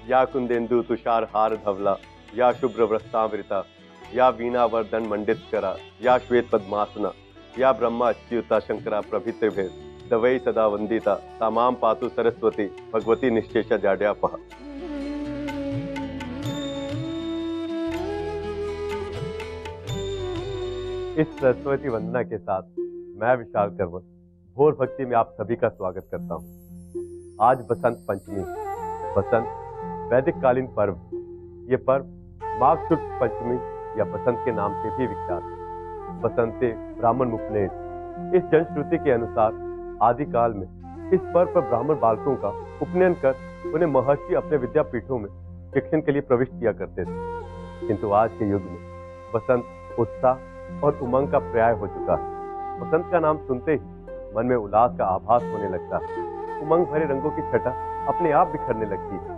या कुंदेन्दु तुषार हार धवला, या शुभ्र वस्त्रावृता, या वीणा वर्धन मंडित करा, या श्वेत पद्मासना, या ब्रह्मा अच्युता शंकरा प्रभृतिभिः दवै सदा वंदिता, तामां पातु सरस्वती भगवती निश्चेषा जाड्यापहा। इस सरस्वती वंदना के साथ मैं विशाल कंवर भोर भक्ति में आप सभी का स्वागत करता हूं। आज बसंत पंचमी, बसंत वैदिक कालीन पर्व। ये पर्व माघ शुक्ल पंचमी या बसंत के नाम से भी विख्यात है। बसंते ब्राह्मण उपनयन। इस जनश्रुति के अनुसार आदिकाल में इस पर्व पर ब्राह्मण बालकों का उपनयन कर उन्हें महर्षि अपने विद्यापीठों में शिक्षण के लिए प्रविष्ट किया करते थे। किंतु आज के युग में बसंत उत्साह और उमंग का पर्याय हो चुका है। बसंत का नाम सुनते ही मन में उल्लास का आभास होने लगता है। उमंग भरे रंगों की छटा अपने आप बिखरने लगती है।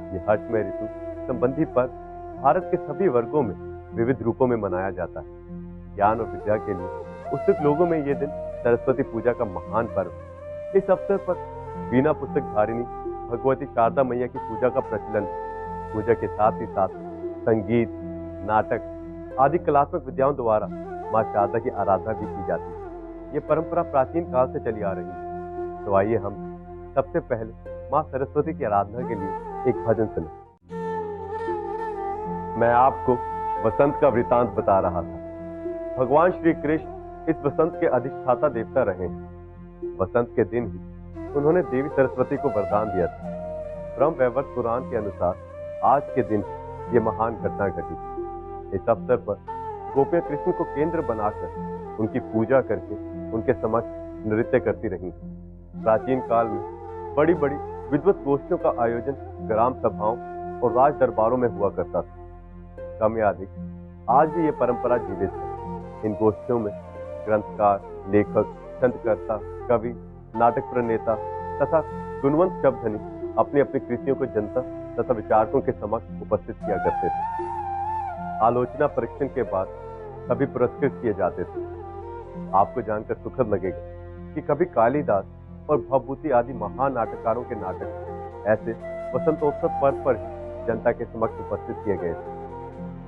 ये हर्षमय ऋतु संबंधी पर्व भारत के सभी वर्गों में विविध रूपों में मनाया जाता है। ज्ञान और विद्या के लिए उत्सुक लोगों में ये दिन सरस्वती पूजा का महान पर्व है। इस अवसर पर बिना पुस्तक धारिणी भगवती शारदा मैया की पूजा का प्रचलन है। पूजा के साथ ही साथ संगीत, नाटक आदि कलात्मक विद्याओं द्वारा मां शारदा की आराधना भी की जाती है। ये परंपरा प्राचीन काल से चली आ रही है। तो आइए हम सबसे पहले मां सरस्वती की आराधना के लिए एक भजन सुने। मैं आपको बसंत का वृतांत बता रहा था। भगवान श्री कृष्ण इस बसंत के अधिष्ठाता देवता रहे हैं। बसंत के दिन ही उन्होंने देवी सरस्वती को वरदान दिया था। ब्रह्म वैवर्त पुराण के अनुसार आज के दिन ये महान घटना घटी। इस अवसर पर गोपियां कृष्ण को केंद्र बनाकर उनकी पूजा करके उनके समक्ष नृत्य करती रहीं। प्राचीन काल में बड़ी बड़ी विद्वत गोष्ठियों का आयोजन ग्राम सभाओं और राज दरबारों में हुआ करता था। कम या अधिक आज भी ये परंपरा जीवित है। इन गोष्ठियों में ग्रंथकार, लेखक, छंदकर्ता, कवि, नाटक प्रणेता तथा गुणवंत शब्दधनी अपनी अपनी कृतियों को जनता तथा विचारकों के समक्ष उपस्थित किया करते थे। आलोचना परीक्षण के बाद सभी पुरस्कृत किए जाते थे। आपको जानकर सुखद लगेगा कि कभी कालिदास और भवभूति आदि महान नाटककारों के नाटक ऐसे वसंतोत्सव पर्व पर ही जनता के समक्ष उपस्थित किए गए थे।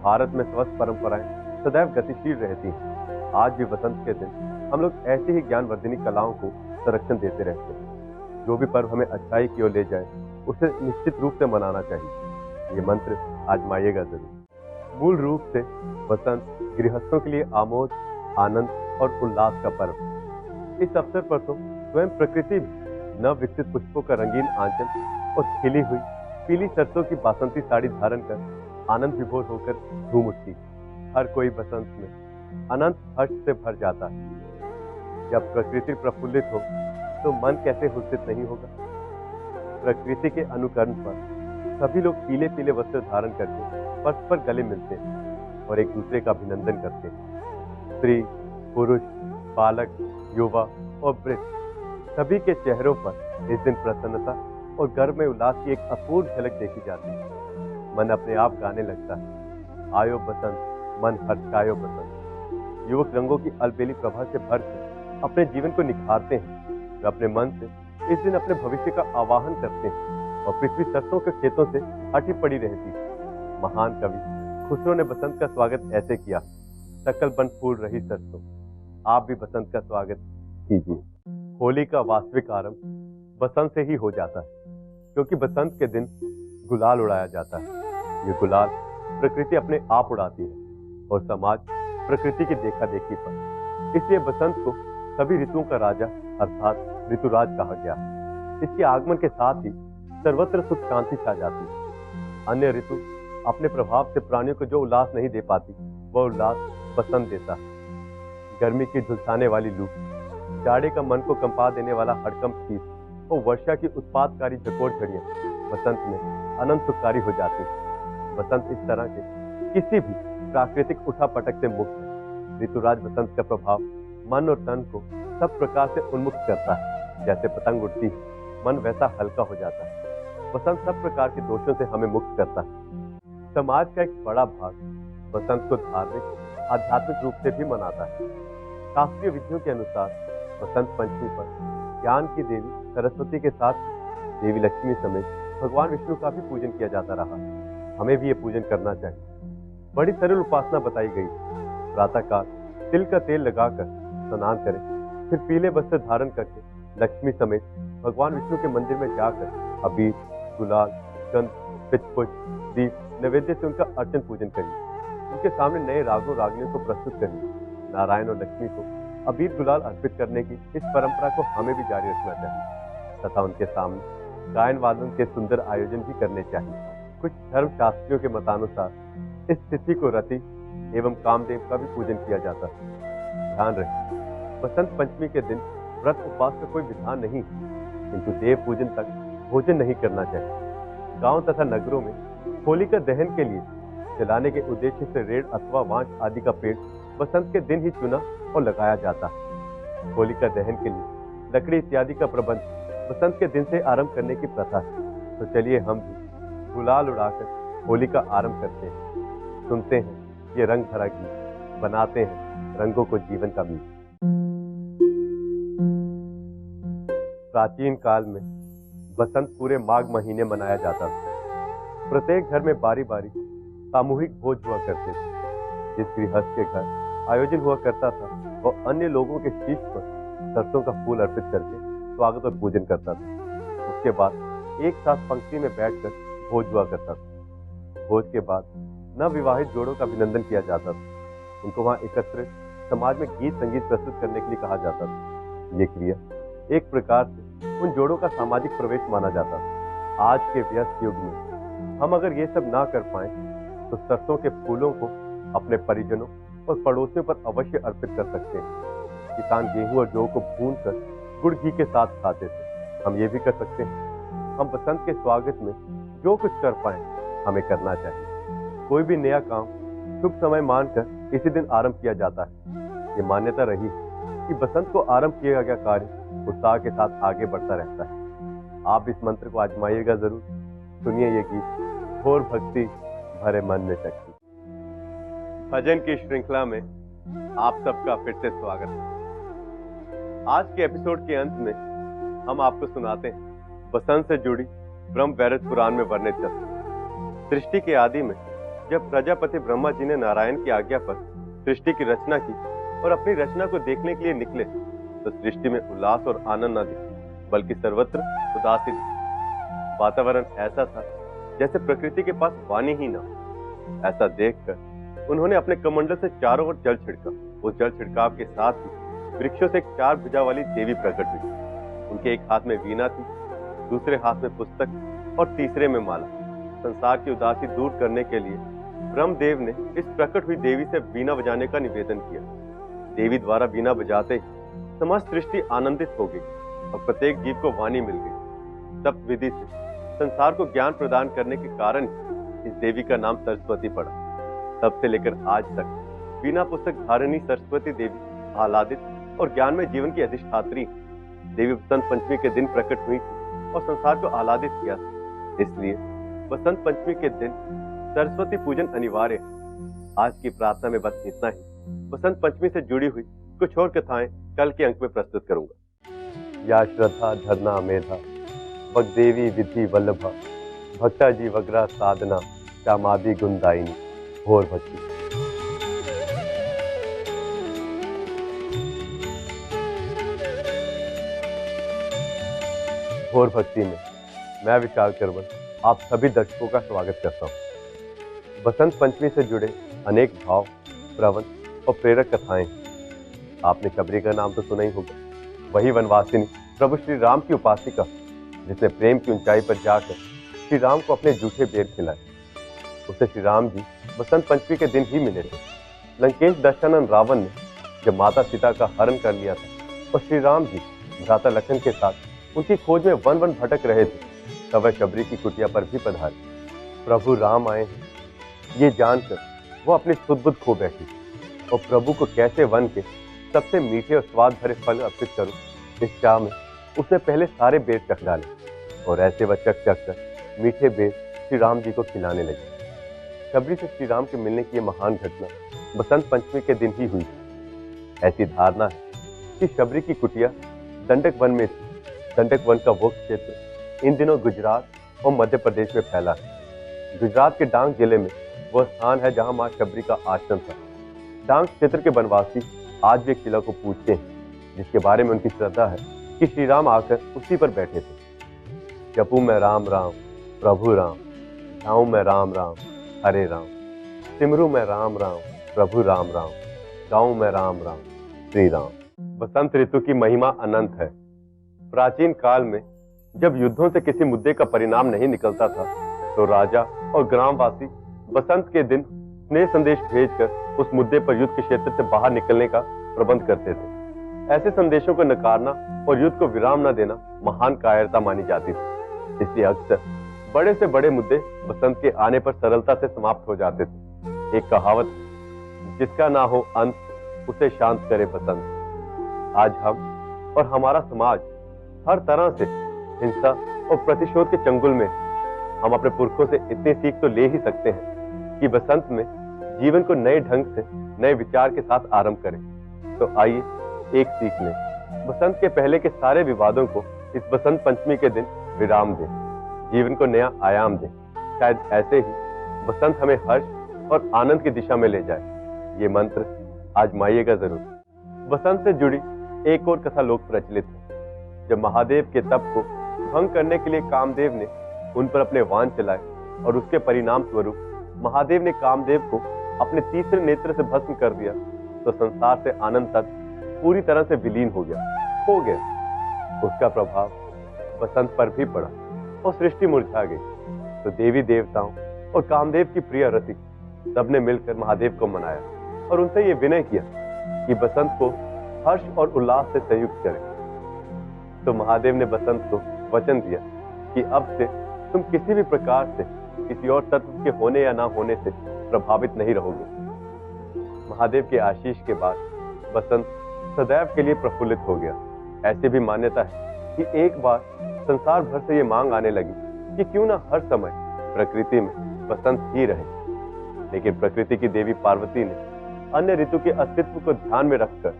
भारत में स्वस्थ परंपराएं सदैव गतिशील रहती हैं। आज भी बसंत के दिन हम लोग ऐसी ही ज्ञानवर्धिनी कलाओं को संरक्षण देते रहते हैं। जो भी पर्व हमें अच्छाई की ओर ले जाए उसे निश्चित रूप से मनाना चाहिए। ये मंत्र आजमाइएगा जरूर। मूल रूप से बसंत गृहस्थों के लिए आमोद, आनंद और उल्लास का पर्व। इस अवसर पर तो स्वयं प्रकृति भी नव विकसित पुष्पों का रंगीन आंचल और खिली हुई पीली सरसों की बासंती साड़ी धारण कर आनंद विभोर होकर झूम उठती। हर कोई बसंत में अनंत हर्ष से भर जाता है। जब प्रकृति प्रफुल्लित हो तो मन कैसे हुर्षित नहीं होगा। प्रकृति के अनुकरण पर सभी लोग पीले पीले वस्त्र धारण करके परस्पर गले मिलते हैं और एक दूसरे का अभिनंदन करते हैं। स्त्री, पुरुष, बालक, युवा और वृद्ध सभी के चेहरों पर इस दिन प्रसन्नता और गर्व में उल्लास की एक अपूर्व झलक देखी जाती है। मन अपने आप गाने लगता है, आयो बसंत मन हर्षायो बसंत। युवक रंगों की अलबेली प्रभा से भरकर अपने जीवन को निखारते हैं। वे अपने मन से इस दिन अपने भविष्य का आवाहन करते हैं और पृथ्वी सरसों के खेतों से हटी पड़ी रहती है। महान कवि खुसरो ने बसंत का स्वागत ऐसे किया, सकल बन फूल रही सरसों। आप भी बसंत का स्वागत कीजिए। होली का वास्तविक आरंभ बसंत से ही हो जाता है, क्योंकि बसंत के दिन गुलाल उड़ाया जाता है। ये गुलाल प्रकृति अपने आप उड़ाती है और समाज प्रकृति की देखा देखी पर। इसलिए बसंत को सभी ऋतुओं का राजा अर्थात ऋतुराज कहा गया। इसके आगमन के साथ ही सर्वत्र सुख शांति छा जाती है। अन्य ऋतु अपने प्रभाव से प्राणियों को जो उल्लास नहीं दे पाती, वह उल्लास बसंत देता है। गर्मी की झुलसाने वाली लू, जाड़े का मन को कंपा देने वाला हड़कंप शीत और वर्षा की उत्पातकारी झकोर झड़ियां बसंत में अनंत सुखकारी हो जाती है। बसंत इस तरह के किसी भी प्राकृतिक उठापटक से मुक्त है। ऋतुराज बसंत का प्रभाव मन और तन को सब प्रकार से उन्मुक्त करता है। जैसे पतंग उड़ती है, मन वैसा हल्का हो जाता है। बसंत सब प्रकार के दोषों से हमें मुक्त करता है। समाज का एक बड़ा भाग बसंत को धार्मिक आध्यात्मिक रूप से भी मनाता है। शास्त्रीय विधियों के अनुसार बसंत पंचमी पर ज्ञान की देवी सरस्वती के साथ देवी लक्ष्मी समेत भगवान विष्णु का भी पूजन किया जाता रहा। हमें भी ये पूजन करना चाहिए। बड़ी सरल उपासना बताई गई। प्रातःकाल तिल का तेल लगाकर स्नान करें, फिर पीले वस्त्र धारण करके लक्ष्मी समेत भगवान विष्णु के मंदिर में जाकर अबीर, गुलाल, गंध, पितपुष्प, दीप नैवेद्य से उनका अर्चन पूजन करिए। उनके सामने नए रागों रागनियों को प्रस्तुत करिए। नारायण और लक्ष्मी को अबीर गुलाल अर्पित करने की इस परंपरा को हमें भी जारी रखना चाहिए तथा उनके सामने गायन वादन के सुंदर आयोजन भी करने चाहिए। कुछ धर्म शास्त्रियों के मतानुसार इस तिथि को रति एवं कामदेव का भी पूजन किया जाता है। ध्यान रखें, बसंत पंचमी के दिन व्रत उपवास का कोई विधान नहीं, किंतु देव पूजन तक भोजन नहीं करना चाहिए। गांव तथा नगरों में होलिका दहन के लिए जलाने के उद्देश्य से रेड़ अथवा वांस आदि का पेड़ बसंत के दिन ही चुना और लगाया जाता है। होलिका दहन के लिए लकड़ी इत्यादि का प्रबंध बसंत के दिन से आरंभ करने की प्रथा है। तो चलिए हम भी गुलाल उड़ाकर होली का आरंभ करते हैं। सुनते हैं ये रंग भरा गीत, बनाते हैं रंगों को जीवन का मीत। प्राचीन काल में बसंत पूरे माघ महीने मनाया जाता था। प्रत्येक घर में बारी बारी सामूहिक भोज हुआ करते थे। जिस गृहस्थ के घर आयोजन हुआ करता था वह अन्य लोगों के शीश पर सरसों का फूल अर्पित करके स्वागत और पूजन करता था। उसके बाद एक साथ पंक्ति में बैठकर भोज हुआ करता था। भोज के बाद नवविवाहित जोड़ों का अभिनंदन किया जाता था। उनको वहां एकत्र समाज में गीत संगीत प्रस्तुत करने के लिए कहा जाता था। ये क्रिया एक प्रकार से उन जोड़ों का सामाजिक प्रवेश माना जाता था। आज के व्यस्त युग में हम अगर ये सब ना कर पाए तो सरसों के फूलों को अपने परिजनों और पड़ोसियों पर अवश्य अर्पित कर सकते हैं। किसान गेहूं और जौ को भूनकर गुड़ घी के साथ खाते थे। हम ये भी कर सकते हैं। हम बसंत के स्वागत में जो कुछ कर पाए हमें करना चाहिए। कोई भी नया काम शुभ समय मानकर इसी दिन आरंभ किया जाता है। ये मान्यता रही कि बसंत को आरंभ किया गया कार्य उत्साह के साथ आगे बढ़ता रहता है। आप इस मंत्र को आजमाइएगा जरूर। सुनिए ये गीत, घोर भक्ति भरे मन में शक्ति। भजन की श्रृंखला में आप सबका फिर से स्वागत है। आज के एपिसोड के अंत में हम आपको सुनाते हैं बसंत से जुड़ी ब्रह्म वैवर्त पुराण में वर्णित कथा। सृष्टि के आदि में जब प्रजापति ब्रह्मा जी ने नारायण की आज्ञा पर सृष्टि की रचना की और अपनी रचना को देखने के लिए निकले तो सृष्टि में उल्लास और आनंद न दिखे, बल्कि सर्वत्र उदासी थी। वातावरण ऐसा था जैसे प्रकृति के पास वाणी ही न। ऐसा देखकर उन्होंने अपने कमंडल से चारों ओर जल छिड़का। उस जल छिड़काव के साथ ही वृक्षों से एक 4 भुजा वाली देवी प्रकट हुई। उनके एक हाथ में वीणा थी, दूसरे हाथ में पुस्तक और तीसरे में माला। संसार की उदासी दूर करने के लिए ब्रह्मदेव ने इस प्रकट हुई देवी से वीणा बजाने का निवेदन किया। देवी द्वारा वीणा बजाते ही समस्त सृष्टि आनंदित हो गई और प्रत्येक जीव को वाणी मिल गई। तप विधि से संसार को ज्ञान प्रदान करने के कारण इस देवी का नाम सरस्वती पड़ा। तब से लेकर आज तक बिना पुस्तक धारिणी सरस्वती देवी आह्लादित और ज्ञान में जीवन की अधिष्ठात्री देवी बसंत पंचमी के दिन प्रकट हुई थी और संसार को आह्लादित किया था। इसलिए बसंत पंचमी के दिन सरस्वती पूजन अनिवार्य है। आज की प्रार्थना में बस इतना ही। बसंत पंचमी से जुड़ी हुई कुछ और कथाएं कल के अंक में प्रस्तुत करूंगा। या श्रद्धा धरना मेधा भगदेवी विधि वल्लभा भक्ता जी वग्रा साधना श्यामादि गुणदायिनी घोर भक्ति। घोर भक्ति में मैं विशाल करवल आप सभी दर्शकों का स्वागत करता हूँ। बसंत पंचमी से जुड़े अनेक भाव, प्रवंच और प्रेरक कथाएं। आपने शबरी का नाम तो सुना ही होगा। वही वनवासिनी प्रभु श्री राम की उपासिका जिसने प्रेम की ऊंचाई पर जाकर श्री राम को अपने जूठे बेर खिलाए। उसे श्री राम जी बसंत पंचमी के दिन ही मिले थे। लंकेश दशानन रावण ने जब माता सीता का हरण कर लिया था और श्री राम जी भ्राता लखन के साथ उनकी खोज में वन वन भटक रहे थे, तब वह शबरी की कुटिया पर भी पधारे। प्रभु राम आए हैं ये जानकर वो अपनी सुध-बुध खो बैठी और प्रभु को कैसे वन के सबसे मीठे और स्वाद भरे फल अर्पित करूं, इस चाह में उसने पहले सारे बेर चख डाले और ऐसे वह चख चख कर मीठे बेर श्री राम जी को खिलाने लगे। शबरी से श्री राम के मिलने की यह महान घटना बसंत पंचमी के दिन ही हुई। ऐसी धारणा है कि शबरी की कुटिया दंडक वन में थी। दंडक वन का वो क्षेत्र इन दिनों गुजरात और मध्य प्रदेश में फैला है। गुजरात के डांग जिले में वह स्थान है जहां मां शबरी का आश्रम था। डांग क्षेत्र के वनवासी आज भी एक किला को पूजते हैं, जिसके बारे में उनकी श्रद्धा है कि श्री राम आकर उसी पर बैठे थे। जपू मैं राम राम प्रभु राम, गाऊं मैं राम राम हरे राम, सिमरू मैं राम राम प्रभु राम राम, गाऊं मैं राम राम श्री राम। बसंत ऋतु की महिमा अनंत है। प्राचीन काल में जब युद्धों से किसी मुद्दे का परिणाम नहीं निकलता था, तो राजा और ग्रामवासी बसंत के दिन स्नेह संदेश भेजकर उस मुद्दे पर युद्ध के क्षेत्र से बाहर निकलने का प्रबंध करते थे। ऐसे संदेशों को नकारना और युद्ध को विराम न देना महान कायरता मानी जाती थी। इसलिए अक्सर बड़े से बड़े मुद्दे बसंत के आने पर सरलता से समाप्त हो जाते थे। एक कहावत, जिसका ना हो अंत उसे शांत करे बसंत। आज हम और हमारा समाज हर तरह से हिंसा और प्रतिशोध के चंगुल में। हम अपने पुरखों से इतनी सीख तो ले ही सकते हैं कि बसंत में जीवन को नए ढंग से, नए विचार के साथ आरंभ करें। तो आइए एक सीख लें। बसंत के पहले के सारे विवादों को इस बसंत पंचमी के दिन विराम दें, जीवन को नया आयाम दें। शायद ऐसे ही बसंत हमें हर्ष और आनंद की दिशा में ले जाए। ये मंत्र आजमाइएगा जरूर। बसंत से जुड़ी एक और कथा लोक प्रचलित है। जब महादेव के तप को भंग करने के लिए कामदेव ने उन पर अपने वाण चलाए और उसके परिणाम स्वरूप महादेव ने कामदेव को अपने तीसरे नेत्र से भस्म कर दिया, तो संसार से आनंद तक पूरी तरह से विलीन हो गया, खो गया। उसका प्रभाव बसंत पर भी पड़ा और सृष्टि मुरझा गई। तो देवी देवताओं और कामदेव की प्रिय रति सबने मिलकर महादेव को मनाया और उनसे ये विनय किया कि बसंत को हर्ष और उल्लास से संयुक्त करें। तो महादेव ने बसंत को वचन दिया कि अब से तुम किसी भी प्रकार से किसी और तत्व के होने या ना होने से प्रभावित नहीं रहोगे। महादेव के आशीष के बाद बसंत सदैव के लिए प्रफुल्लित हो गया। ऐसे भी मान्यता है कि एक बार संसार भर से ये मांग आने लगी कि क्यों ना हर समय प्रकृति में बसंत ही रहे। लेकिन प्रकृति की देवी पार्वती ने अन्य ऋतु के अस्तित्व को ध्यान में रखकर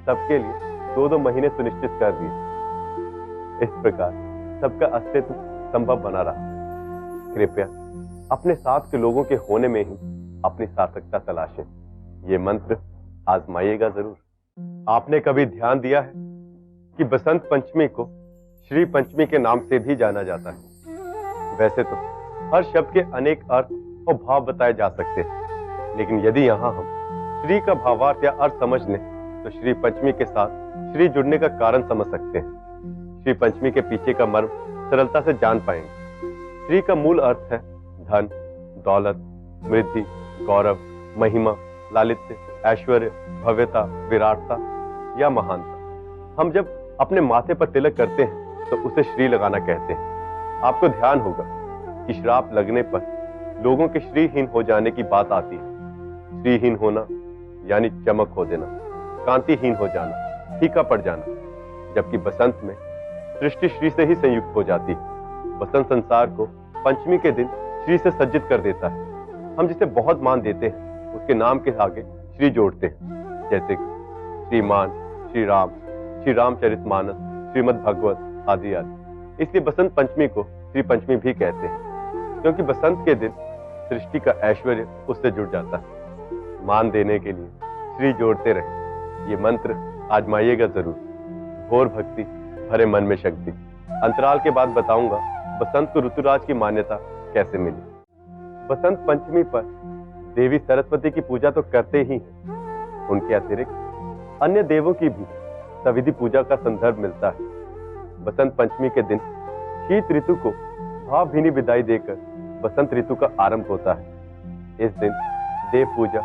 सबके लिए 2-2 महीने सुनिश्चित कर दिए। इस प्रकार सबका अस्तित्व संभव बना रहा। कृपया अपने साथ के लोगों के होने में ही अपनी सार्थकता तलाशें। ये मंत्र आजमाइएगा जरूर। आपने कभी ध्यान दिया है कि बसंत पंचमी को श्री पंचमी के नाम से भी जाना जाता है। वैसे तो हर शब्द के अनेक अर्थ और भाव बताए जा सकते हैं, लेकिन यदि यहां हम श्री का भावार्थ या अर्थ समझ लें, तो श्री पंचमी के साथ श्री जुड़ने का कारण समझ सकते हैं। श्री पंचमी के पीछे का मर्म सरलता से जान पाएंगे। श्री का मूल अर्थ है धन, दौलत, समृद्धि, गौरव, महिमा, लालित्य, ऐश्वर्य, भव्यता, विराटता या महानता। हम जब अपने माथे पर तिलक करते हैं तो उसे श्री लगाना कहते हैं। आपको ध्यान होगा कि श्राप लगने पर लोगों के श्रीहीन हो जाने की बात आती है। श्रीहीन होना यानी चमक खो देना, कांतिहीन हो जाना, फीका पड़ जाना। जबकि बसंत में सृष्टि श्री से ही संयुक्त हो जाती है। बसंत संसार को पंचमी के दिन श्री से सज्जित कर देता है। हम जिसे बहुत मान देते हैं उसके नाम के आगे श्री जोड़ते हैं, जैसे कि श्रीमान, श्री राम, श्री रामचरितमानस, श्रीमद् भगवत आदि आदि। इसलिए बसंत पंचमी को श्री पंचमी भी कहते हैं, क्योंकि बसंत के दिन सृष्टि का ऐश्वर्य उससे जुड़ जाता है। मान देने के लिए श्री जोड़ते रहे। ये मंत्र आजमाइएगा जरूर। घोर भक्ति भरे मन में शक्ति। अंतराल के बाद बताऊंगा बसंत को ऋतुराज की मान्यता कैसे मिली। बसंत पंचमी पर देवी सरस्वती की पूजा तो करते ही हैं, उनके अतिरिक्त अन्य देवों की भी सविधि पूजा का संदर्भ मिलता है। बसंत पंचमी के दिन शीत ऋतु को भावभीनी विदाई देकर बसंत ऋतु का आरंभ होता है। इस दिन देव पूजा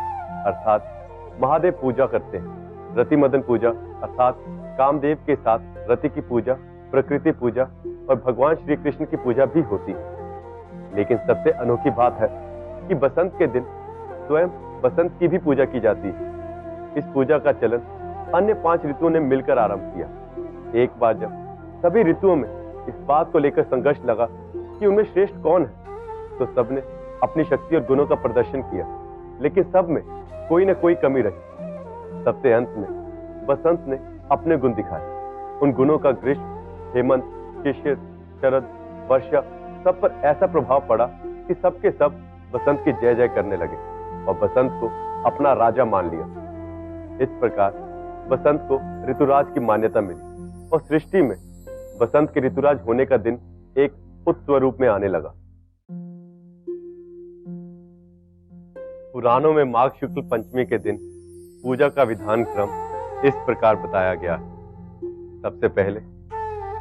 अर्थात महादेव पूजा करते हैं। रति मदन पूजा अर्थात कामदेव के साथ रति की पूजा, प्रकृति पूजा और भगवान श्री कृष्ण की पूजा भी होती है। लेकिन सबसे अनोखी बात है कि बसंत के दिन स्वयं बसंत की भी पूजा की जाती है। इस पूजा का चलन अन्य 5 ऋतुओं ने मिलकर आरंभ किया। एक बार जब सभी ऋतुओं में इस बात को लेकर संघर्ष लगा कि उनमें श्रेष्ठ कौन है, तो सबने अपनी शक्ति और गुणों का प्रदर्शन किया, लेकिन सब में कोई न कोई कमी रही। सबसे अंत में बसंत ने अपने गुण दिखाए। उन गुणों का ग्रीष्म, हेमंत, शिशिर, शरद, वर्षा सब पर ऐसा प्रभाव पड़ा कि सबके सब बसंत की जय जय करने लगे और बसंत को अपना राजा मान लिया। इस प्रकार बसंत को ऋतुराज की मान्यता मिली और सृष्टि में बसंत के ऋतुराज होने का दिन एक उत्सव रूप में आने लगा। पुराणों में माघ शुक्ल पंचमी के दिन पूजा का विधान क्रम इस प्रकार बताया गया है। सबसे पहले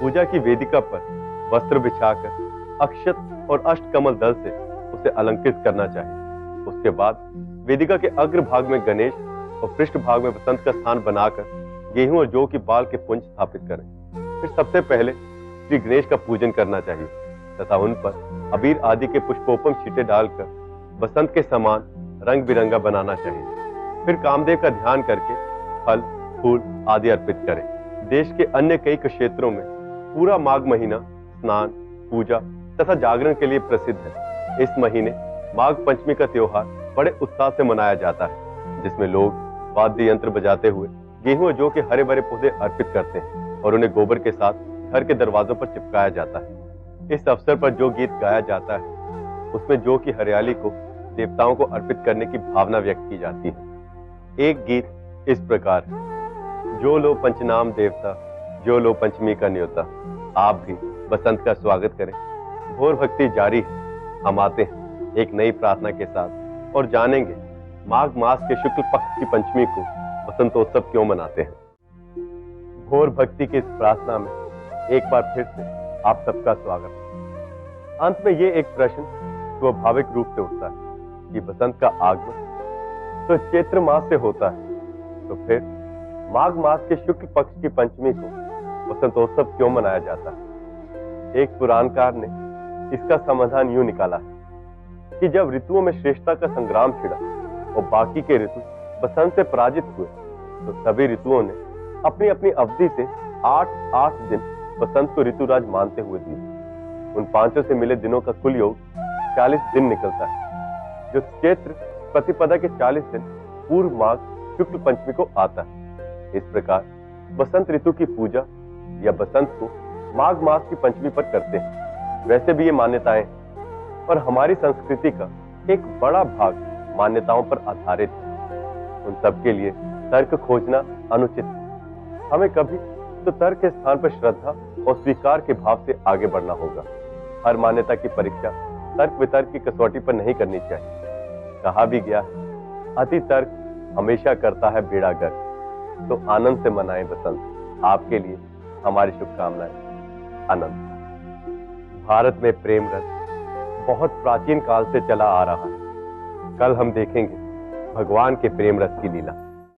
पूजा की वेदिका पर वस्त्र बिछाकर अक्षत और अष्टकमल दल से उसे अलंकृत करना चाहिए। उसके बाद वेदिका के अग्र भाग में गणेश और पृष्ठ भाग में बसंत का स्थान बनाकर गेहूं और जौ की बाल के पुंज स्थापित करें। फिर सबसे पहले श्री गणेश का पूजन करना चाहिए तथा उन पर अबीर आदि के पुष्पोपम छींटे डालकर बसंत के समान रंग बिरंगा बनाना चाहिए। फिर कामदेव का ध्यान करके फल फूल आदि अर्पित करें। देश के अन्य कई क्षेत्रों में पूरा माघ महीना स्नान पूजा तथा जागरण के लिए प्रसिद्ध है। इस महीने माघ पंचमी का त्योहार बड़े उत्साह से मनाया जाता है, जिसमें लोग वाद्य यंत्र बजाते हुए गेहूं और जौ के हरे भरे पौधे अर्पित करते हैं और उन्हें गोबर के साथ घर के दरवाजों पर चिपकाया जाता है। इस अवसर पर जो गीत गाया जाता है उसमें जौ की हरियाली को देवताओं को अर्पित करने की भावना व्यक्त की जाती है। एक गीत इस प्रकार है, जो लो पंचनाम देवता जो लो पंचमी का न्योता। आप भी बसंत का स्वागत करें। भोर भक्ति जारी है। हम आते हैं एक नई प्रार्थना के साथ और जानेंगे माघ मास के शुक्ल पक्ष की पंचमी को बसंतोत्सव क्यों मनाते हैं। भोर भक्ति की इस प्रार्थना में एक बार फिर से आप सबका स्वागत है। अंत में ये एक प्रश्न स्वाभाविक रूप से उठता है कि बसंत का आगमन तो चैत्र मास से होता है, तो फिर माघ मास के शुक्ल पक्ष की पंचमी को बसंतोत्सव क्यों मनाया जाता है। एक पुराणकार ने इसका समाधान यूं निकाला है कि जब ऋतुओं में श्रेष्ठता का संग्राम छिड़ा और बाकी के ऋतु बसंत से पराजित हुए, तो सभी ऋतुओं ने अपनी अपनी अवधि से 8-8 दिन बसंत को ऋतुराज मानते हुए दिए। उन पांचों से मिले दिनों का कुल योग 40 दिन निकलता है, जो चैत्र प्रतिपदा के 40 दिन पूर्व माघ शुक्ल पंचमी को आता है। इस प्रकार बसंत ऋतु की पूजा या बसंत को माघ मास की पंचमी पर करते हैं। वैसे भी ये मान्यताएं और हमारी संस्कृति का एक बड़ा भाग मान्यताओं पर आधारित है। उन सब के लिए तर्क खोजना अनुचित है। हमें कभी तो तर्क के स्थान पर श्रद्धा और स्वीकार के भाव से आगे बढ़ना होगा। हर मान्यता की परीक्षा तर्क वितर्क की कसौटी पर नहीं करनी चाहिए। कहा भी गया है, अति तर्क हमेशा करता है बेड़ा गर्क। तो आनंद से मनाएं बसंत। आपके लिए हमारी शुभकामनाएं। अनंत। भारत में प्रेम रस बहुत प्राचीन काल से चला आ रहा है। कल हम देखेंगे भगवान के प्रेम रस की लीला।